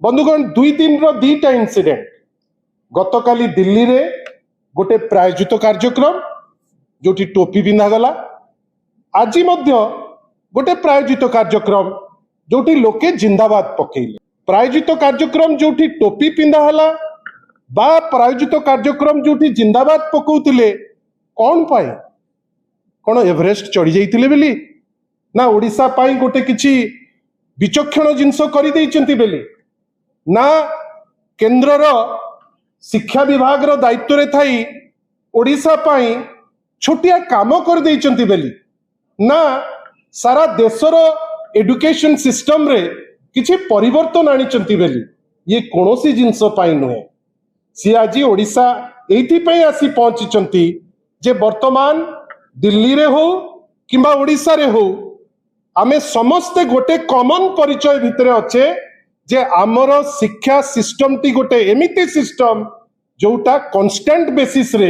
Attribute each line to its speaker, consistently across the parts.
Speaker 1: बंधुगण 2 दिन दीटा इनसीडेंट गतकाली दिल्ली रे गोटे प्रायोजित कार्यक्रम जो टोपी पिंधा गला आज गोटे प्रायोजित कार्यक्रम जो लोके जिंदाबाद पकेले प्रायोजित कार्यक्रम जो टोपी पिंधा हला बा प्रायोजित कार्यक्रम जो जिंदाबाद पकाउतिले कौन पाए कौन एवरेस्ट चढ़ी जाइतिले बेली ना ओडिशा पाई गोटे किछि विचक्षण जिनस करि दैचंती बेली ना केंद्रर शिक्षा विभाग रो दायित्व रे थाई ओडिशा पाई छोटिया काम कर दैचंती बेली ना सारा देशर एडुकेशन सिस्टम रे किछि परिवर्तन आनिचंती बेली ये कोनोसी जिनस पाई नुहे सी आज ओडिशा एथि पई आसी पहुंचीचंती जे वर्तमान दिल्ली रे हो किंबा ओडिशा रे हो आमे समस्ते गोटे कॉमन परिचय भितरे अच्छे जे आमर शिक्षा सिस्टम टी गोटे एमिति सिस्टम जोटा कांस्टेंट बेसिस रे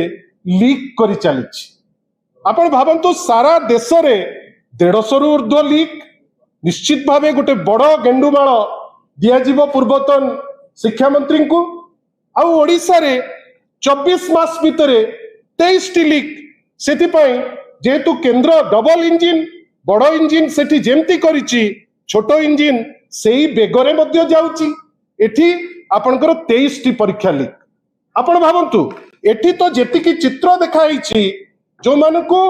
Speaker 1: लीक करि चलिछि आपण भाबंतु सारा देश रे 150 रु ऊर्ध्व लीक निश्चित भावे गोटे बड़ गेंडुमाळ दिया जीव पूर्वतन शिक्षा मंत्री को आ ओडिशा रे 24 मास भितरे 23 टी लीक सेति पई जेतु केंद्र डबल इंजिन बड़ इंजिन सेठी जेमती करिछि छोटो इंजिन सेही बेगरे मध्य जाउछि एठी आपनकर 23 टी परीक्षा लीक आपण भाबंतु एठी तो जेतिकी चित्र देखाइछि जो मानको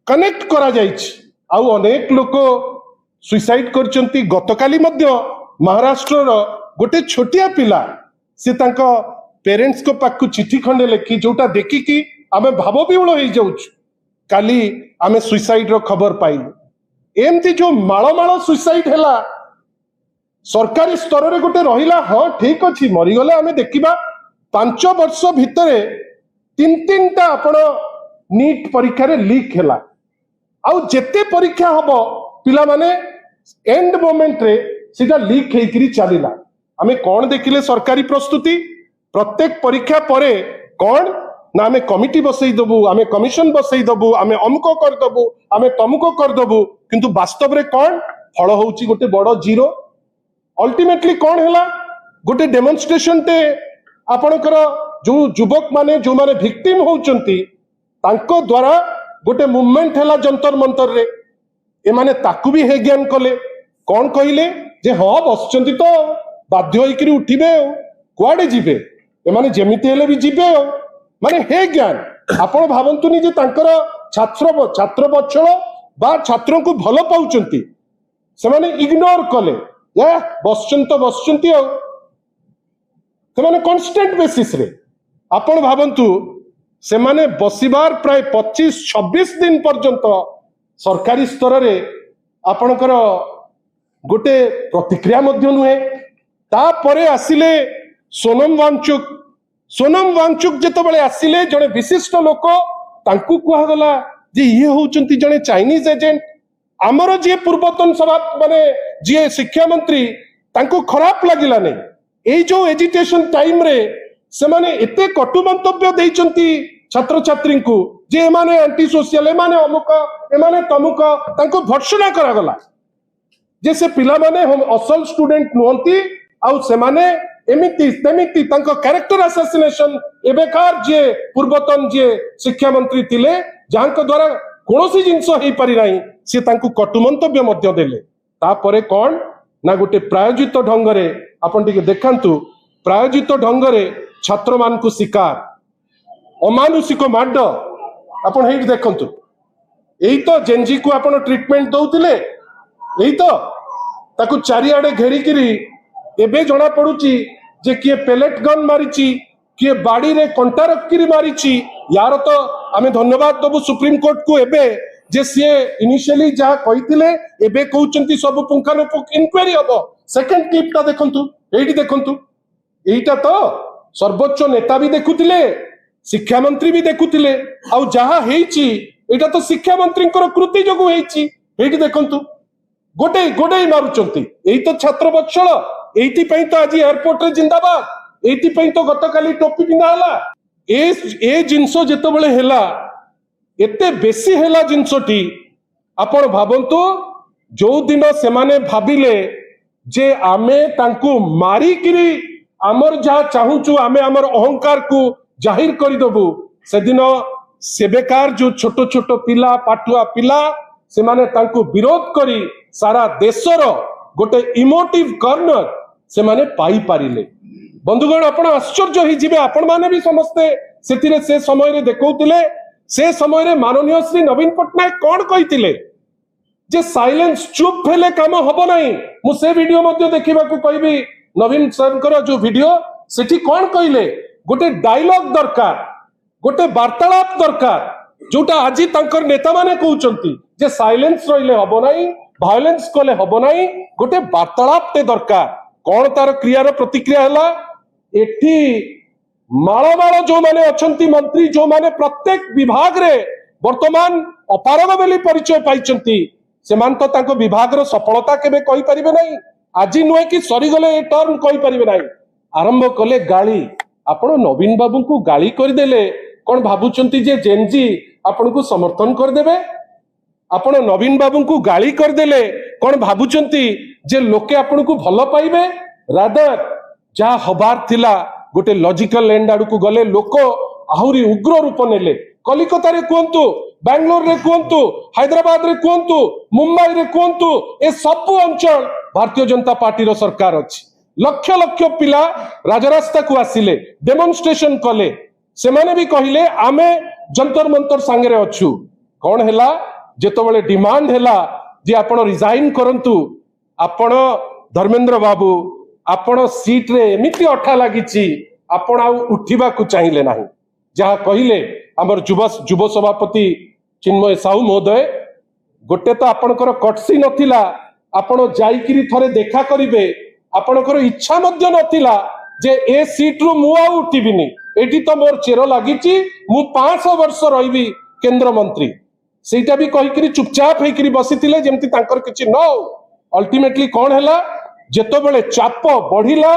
Speaker 1: कनेक्ट करा जाइछि आ अनेक लोक सुसाइड करचंती गतकाली मध्य महाराष्ट्र रो गोटे छोटिया पिला से तांको पेरेंट्स को पाकु चिठी खंडे लेखि जोटा देखिकी आमे भाव विहुल हो जाउछु काली आमे सुसाइड रो खबर पाइलु एमती जो माळ सुसाइड हैला सरकारी स्तर रे गोटे रहिला हाँ ठीक अछि मरी गले आमे देखिबा 5 वर्ष भितरे 3 टा आपण नीट परीक्षा रे लीक हैला आउ जेते परीक्षा हबो पिला माने एंड मोमेंट रे सीधा लीक हेकिरी चलीला आमे कोन देखिले सरकारी प्रस्तुति प्रत्येक परीक्षा परे कोन ना आमे कमिटी बसई दबु आमे कमिशन बसई दबु आमे अमुको कर दबु आमे तमुको कर दबु किंतु वास्तव रे कोन फल होउची गोटे बड़ जीरो अल्टीमेटली कोन हैला गोटे डेमोन्स्ट्रेशन टे आपनकर जो युवक माने जो माने विक्टिम होउचंती तांको द्वारा गोटे मूवमेंट हैला जंतर मंतर रे ए माने ताकू भी हे ज्ञान कले कोन कहिले जे हां बसचंती तो बाध्य होइकरी उठिबे कुआडे जिबे ए माने जेमिति हेले भी जिबे माने हे ज्ञान आपण भावंतुनी जे तांकर छात्र बच्छल बा छात्रों को भल पाउचंती से माने इग्नोर कले या बसचंती से माने कांस्टेंट बेसिस रे आपण भावंतु से माने बसिबार प्राय 25-26 दिन पर्यंत सरकारी स्तर रे आपणकर गोटे प्रतिक्रिया मध्य नुहे तापरे आसिले सोनम वांगचुक जेतबेले आसिले जड़े विशिष्ट लोक तांकु कुहा गला जे ये होचंती जड़े चाइनीज एजेंट आमर जे पूर्वतन सभा माने जे शिक्षा मंत्री तांकु खराब लागिला नै ए जो एजुकेशन टाइम रे से माने एते कटु मंतव्य देइचंती छात्र छात्री को जे माने एंटी सोशल माने अमुक ए माने तमुक तांकु भर्सना करा गला जे से पिला माने हम असल स्टूडेंट नहंती आउ से माने एमिति तेमिति तांको कैरेक्टर असैसिनेशन एबेकार जे पूर्वतन जे शिक्षा मंत्री थिले जांको द्वारा कोनोसी जिंस हेई पारि नाही से तांको कटु मंतव्य मध्य देले तापरे कोन ना गोटे प्रायोजित ढंग रे आपण टिके देखंतु प्रायोजित ढंग रे छात्र मान को शिकार अमानुषिक माड आपण हेई देखंतु एई तो जेनजी को आपण ट्रीटमेंट दउतिले एई तो ताकू चारिआडे घेरी किरी एबे जना पड़ुची जे किए पेलेट गन मारिची किए बाड़ी रे कंटा रखिरी मारिची यार तो आमे धन्यवाद दबु सुप्रीम कोर्ट को एबे जे सीए इनिशियली जा कहिथिले एबे कहउचंती सब पुंखानुपुंख इंक्वायरी हबो सेकंड क्लिप ता देखंतु एठी देखंतु एईटा तो सर्वोच्च नेता भी देखुथिले शिक्षा मंत्री भी देखुथिले आ जहा हेची एटा तो शिक्षा मंत्री कृति जोगु हेची एठी देखंतु गोटे गोटे मारुचंती एई तो छात्र बत्सल एठी पई तो आज एयरपोर्ट रे जिंदाबाद एठी पई तो गतकाली टोपी पिंधा हला ए जिंसो जेतबेले हेला एते बेसी हेला जिंसटी आपण भाबंतु जो दिन से माने भाबिले जे आमे तांकु मारिकिरी आमर जहा चाहूचु आमे आमर अहंकार को जाहिर कर देबु से दिन सेबेकार जो छोट छोट पिला पाठुआ पिला से माने तांकु विरोध करी सारा देशर गोटे इमोटिव कॉर्नर से माने पाई पारिले। बंधुगण आपण आश्चर्य ही जिबे आपण माने भी समस्ते सेतिरे से समय रे देखौतिले से समय रे माननीय श्री नवीन पटनायक कोन कहितिले जे साइलेंस चुप हेले काम हबो नाही। मु से वीडियो मध्ये देखिबा को कहबी नवीन सरकर जो वीडियो सेठी कोन कहिले गोटे डायलॉग दरकार गोटे वार्तालाप दरकार जोटा आज तांकर नेता माने कहउचंती जे साइलेंस रहिले हबो नाही वायलेंस कले हबो नाही गोटे वार्तालाप ते दरकार। कोन तार क्रियार प्रतिक्रिया हला एठी माळमाळ जो माने अछंती मंत्री जो माने प्रत्येक विभाग रे वर्तमान अपारग बेली परिचय पाइचंती सेमान तो तांको विभाग रो सफलता केबे कहि परिबे नाही। आज नुहे कि सरी गले ए टर्म कहि परिबे नाही। आरंभ कले गाली आपण नवीन बाबू को गाली कर देले कोन भाबुचंती जे जेनजी आपण को समर्थन कर देबे। आपण नवीन बाबू को गाली कर देले कोन भाबुचंती जे लोके आपण को भलो पाइबे। रादर जा हबार थिला गोटे लॉजिकल एंड आडू को गले लोक आहुरी उग्र रूप नेले। कलिकता रे कोंतु बेंगलोर रे कोंतु हैदराबाद रे कोंतु मुंबई रे कोंतु ए सब अंचल भारतीय जनता पार्टी रो सरकार अछि। लक्ष लक्ष पिला राजरास्ता को आसिले डेमोन्स्ट्रेशन कले से माने भी कहिले आमे जंतर मंतर सांगे रे अछु। कोन हैला जेतबेले डिमांड हैला जे आपण रिजाइन करंतु आपण धर्मेंद्र बाबू आपण सीट रे एमिति अठा लागिची आपण आ उठिबा को चाहिले नाही। जहा कहिले हमर युव सभापति चिन्मय साहू महोदय गोटे तो आपणकर कटसी नथिला आपण जाईकिरी थरे देखा करिवे आपणकर इच्छा मध्य नथिला जे ए सीट रु मु आ उठिबिनी एठी तो मोर चेरो लागिची मु 500 वर्ष रहिबी केंद्र मंत्री सेटा भी कहिकिरी चुपचाप हेकिरी बसिथिले जेमति तांकर किछि न अल्टीमेटली कोन हैला जेतबेले चाप बढ़िला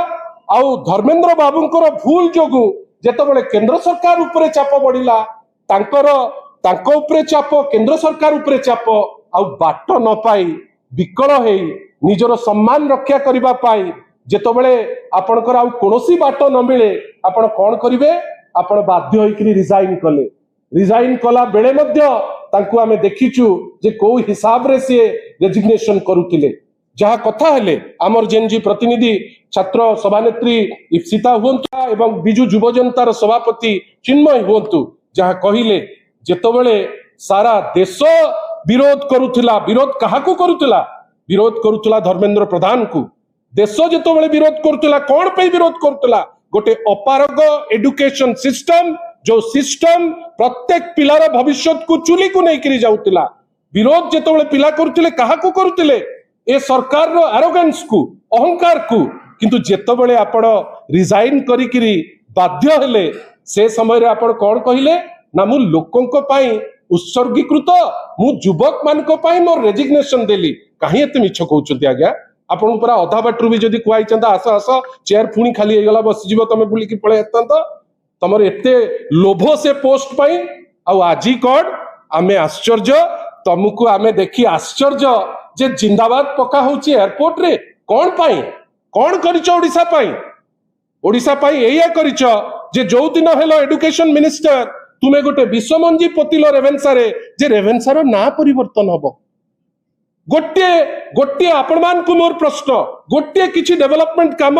Speaker 1: आउ धर्मेंद्र बाबूंकर भूल जोगु जेतबेले केंद्र सरकार उपरे चाप बढ़िला तांको उपरे चाप केंद्र सरकार उपरे चाप आउ बाट न पाई विकल हेई निजर सम्मान रक्षा करिबा पाई जेतबेले आपनकर आउ कोनोसी बाट न मिले आपण कोन करिवे आपण बाध्य होइकरी रिजाइन कला बेले मध्य तांको आमे देखिचु जे को हिसाब रे से रेजिग्नेशन करूतिले। जहा कथा हेले आमर जेनजी प्रतिनिधि छात्र सभानेत्री इप्सिता हुंतु एवं बिजु युव जनतार सभापति चिन्मय हुंतु जहा कहिले जेतबेले सारा देश विरोध करुथिला विरोध काहाकू करुथिला विरोध करुथिला धर्मेंद्र प्रधान को देश जेतबेले विरोध करुथिला कोन पे विरोध करुथिला गोटे अपारग एजुकेशन सिस्टम जो सिस्टम प्रत्येक पिलार भविष्य को चुली को नहीं करी जाउतिला विरोध जेतबेले पिला करुथिले काहाकू करुथिले ए सरकार रो एरोगेंस को अहंकार को किंतु जेतबेले आपण रिजाइन करिकिरी बाध्य हेले से समय रे आपण कोन कहिले ना मु लोकंक पई उत्सर्गीकृत मु युवक मानक पई मोर रेजिग्नेशन देली काहे एते मिछ कहउचंती आज्ञा आपण पूरा अधा बाटरू भी जदी कुआई चंदा आस आस चेयर फुणी खाली हे गला बस जीव तमे बुली की पळे एतंत तमर एते लोभ से पोस्ट पई आ आजी कोड आमे आश्चर्य तमको आमे देखि आश्चर्य जे जिंदाबाद पका होची एयरपोर्ट रे कोन पाई कोन करिच ओडिसा पाई एया करिच जे जो दिन हेलो एजुकेशन मिनिस्टर तुमे गोटे विश्वमंजी पोतिलो रेवेन्सा रे जे रेवेन्सा रो ना परिवर्तन हबो गोटे आपण मान को मोर प्रश्न गोटे किछि डेवलपमेंट काम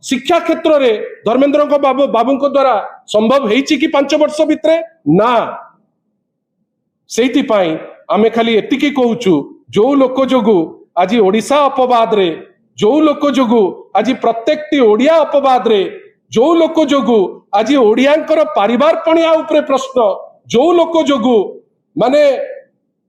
Speaker 1: शिक्षा क्षेत्र रे धर्मेंद्र को बाबू को द्वारा संभव हेछि कि 5 वर्ष भितरे ना सेति पाई आमे खाली एतिकी कहूछु जो लोक जोगु आज ओडिशा अपवाद रे जो लोक जोगु आज प्रत्येकटी ओडिया अपवाद रे जो लोक जोगु आज ओडियांकर परिवार पणिया उपरे प्रश्न जो लोक जोगु माने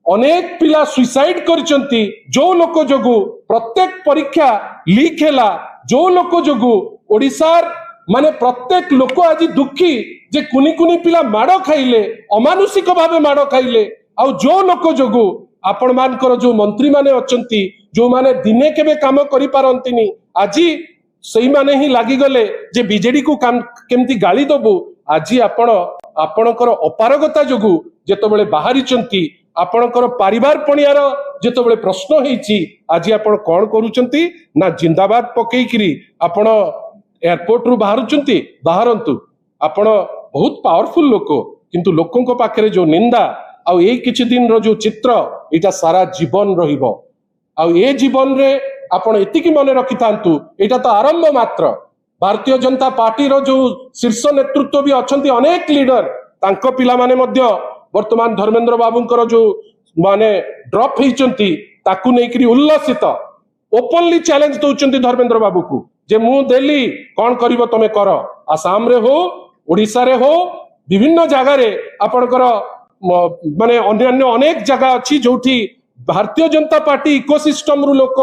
Speaker 1: अनेक पिला सुइसाइड करचंती जो लोक जोगु प्रत्येक परीक्षा लीक हैला जो लोक जोगु ओडिसार माने प्रत्येक लोक आज दुखी जे कुनी कुनी पिला माड़ खाइले अमानुषिक भावे माड़ खाइले आ जो लोक जोगु आपण मानकर जो मंत्री माने अचंती जो माने दिने केबे काम करि पारंतिनी आजी सही माने ही लागी गले जे बीजेडी को काम केमती गाली दबु आजी आपण आपणकर अपारगता जोगु जेतबेले बाहरी चंती आपणकर परिवार पणियार जेतबेले प्रश्न होईची आज आपण कौन करूचंती ना जिंदाबाद पकेइकरी आपण एयरपोर्ट रु बाहरंतु आपण बहुत पावरफुल लोक किंतु लोकंको पाखरे जो निंदा आ ए किछि दिन रो जो चित्र एटा सारा जीवन रहिबो आ ए जीवन रे आपण एतिकी मने रखिथांतु एटा तो आरंभ मात्र। भारतीय जनता पार्टी रो जो शीर्ष नेतृत्व भी अछंती अनेक लीडर तांको पिला माने मध्य वर्तमान धर्मेंद्र बाबूंकर जो माने ड्रॉप होइचंती ताकू नेकरी उल्लसित ओपनली चैलेंज दउचंती धर्मेंद्र बाबू को जे मु देली कोन करिवो तमे कर। आसाम रे हो ओडिसा रे हो विभिन्न जगह रे आपनकर माने अन्य अनेक जगह अछि जोठी भारतीय जनता पार्टी इकोसिस्टम रु लोक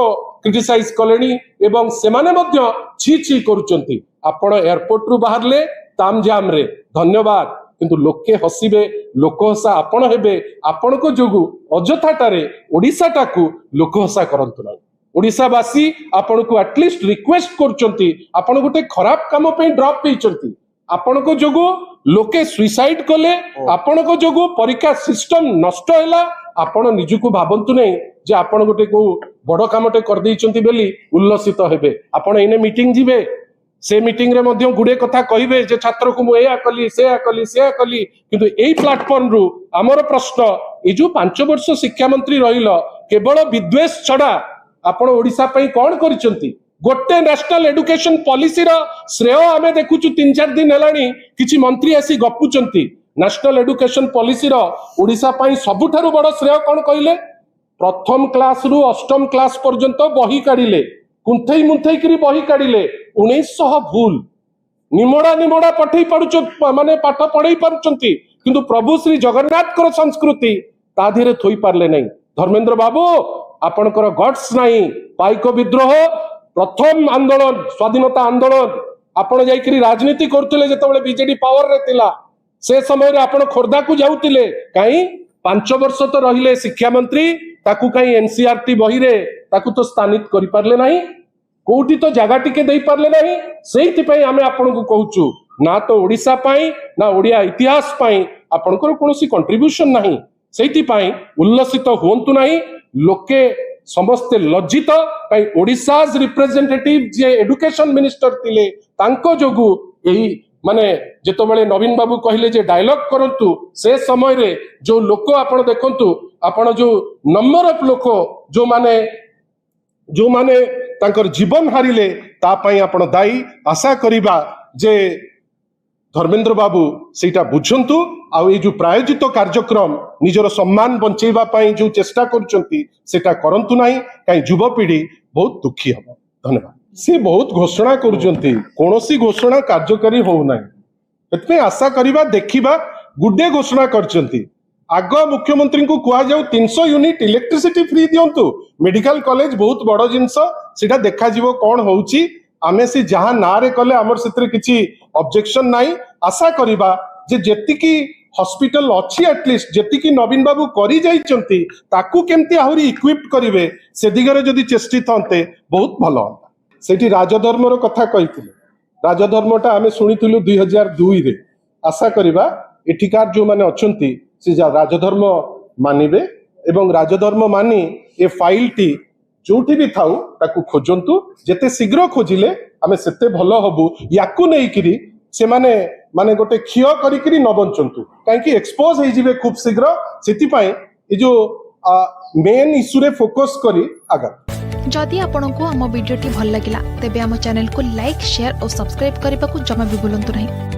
Speaker 1: क्रिटिसाइज कलेनी एवं सेमाने मध्य छी छी करूचंती। आपण एयरपोर्ट रु बाहरले तामझाम रे धन्यवाद किंतु लोके हसिबे लोक हसा आपण हेबे आपण को जोगु अजथाटारे ओडिसा टाकू लोक हसा करंतु ना। ओडिसावासी आपण को एटलिस्ट रिक्वेस्ट करचंती आपण गोटे खराब काम पे ड्रॉप पेचंती आपण को जोगु लोके सुइसाइड कले आपण को जोगु परीक्षा सिस्टम नष्ट हैला आपण निजुको भाबंतु नै जे आपण गोटे को बड़ कामटे कर देइचंती बेली उल्लसित हेबे। आपण एने मीटिंग जिबे से मीटिंग रे मध्य गुडे कथा कहिबे जे छात्र को मु एया कली से कली किंतु एई प्लेटफॉर्म रु हमर प्रश्न ए जो 5 वर्ष शिक्षा मंत्री रहिलो केवल विद्वेष छडा आपण ओडिसा पई कोन करिसंती गोटे नेशनल एजुकेशन पॉलिसी रो श्रेय आमे देखुचु 3-4 दिन हेलानी किछि मंत्री आसी गपुचंती नेशनल एजुकेशन पॉलिसी रो ओडिसा पई सबुठारु बड़ श्रेय कोन कहिले प्रथम क्लास रु अष्टम क्लास पर्यंत बही काढिले कुंथई मुंथई करी बही काढिले 1900 भूल निमोड़ा पठै पडुच माने पाठ पढै पारुचंती किंतु प्रभु श्री जगन्नाथ कर संस्कृति ता धीरे थोई पारले नै। धर्मेंद्र बाबू आपनकर गट्स नाही पाइक विद्रोह प्रथम आंदोलन स्वाधीनता आंदोलन आपण जाइकरी राजनीति करथिले जेतबेले बीजेडी पावर रे तिला से समय रे आपण खोर्धा को जाउतिले काई 5 वर्ष तो रहिले शिक्षा मंत्री ताकू काई एनसीईआरटी बही रे ताकू तो स्थानित करि पारले नाही कोठी तो जगह टिके देई पारले नाही। सेहिति पई आमे आपण को कहूचु ना तो ओडिसा पई ना ओडिया इतिहास पई आपनकर कोनोसी कंट्रीब्यूशन नाही। सेहिति पई उल्लसित होंतु नाही लोके समस्ते लज्जित कई ओडिसाज रिप्रेजेंटेटिव जे एजुकेशन मिनिस्टर थिले तांको जोगु एही माने जेतबेले नवीन बाबू कहले जे डायलॉग करंतु से समय रे जो लोक आपण देखंतु आपण जो नंबर ऑफ लोक जो माने तांकर जीवन हारिले ता पई आपण दायी आशा करिबा जे धर्मेंद्र बाबू सेटा बुझंतु आ ए जो प्रायोजित कार्यक्रम निजर सम्मान बंचेबा पई जो चेष्टा करचंती सेटा करंतु नाही काई युवपीढ़ी बहुत दुखी हबो। धन्यवाद। से बहुत घोषणा करचंती कोनोसी घोषणा कार्यकारी हो नाही एतमे आशा करिबा देखिबा गुडे घोषणा करचंती आग मुख्यमंत्री को कुआ जाऊ 300 यूनिट इलेक्ट्रिसिटी फ्री दियंतु मेडिकल कॉलेज बहुत बड़ जिंस सेटा देखा जीवो कोन होउची आमे से जहां नारे कले हमर सेतरे किछि ऑब्जेक्शन नाही। आशा करिबा जे जेतिकी हॉस्पिटल अच्छी एटलिस्ट जेतिकी नवीन बाबू करी जाइचंती ताकू केमती आहुरी इक्विप्ड करिवे से दिगरे जदि चेष्टित हंते बहुत भलो हंता। सेठी राजधर्म रो कथा कहिथिले राजधर्मटा आमे सुनिथिलु 2002 रे आशा करिबा एठिकार जो माने अछंती से राजधर्म मानिबे एवं राजधर्म मानी ए फाइल टी जोठी भी थाउ ताकू खोजंतु जेते शीघ्र खोजिले आमे सेते भलो हबु याकू नेइकिरी से माने गोटे खिय करिकिरी न बंचंतु काहेकि एक्सपोज हे जिवे खूब शीघ्र सेति पई ए जो मेन इश्यू रे फोकस करी आगा।
Speaker 2: जदि आपंक आम भिडी भल लगा तेब आम चैनल को लाइक शेयर और सब्सक्राइब करने को जमा भी भूलु नहीं।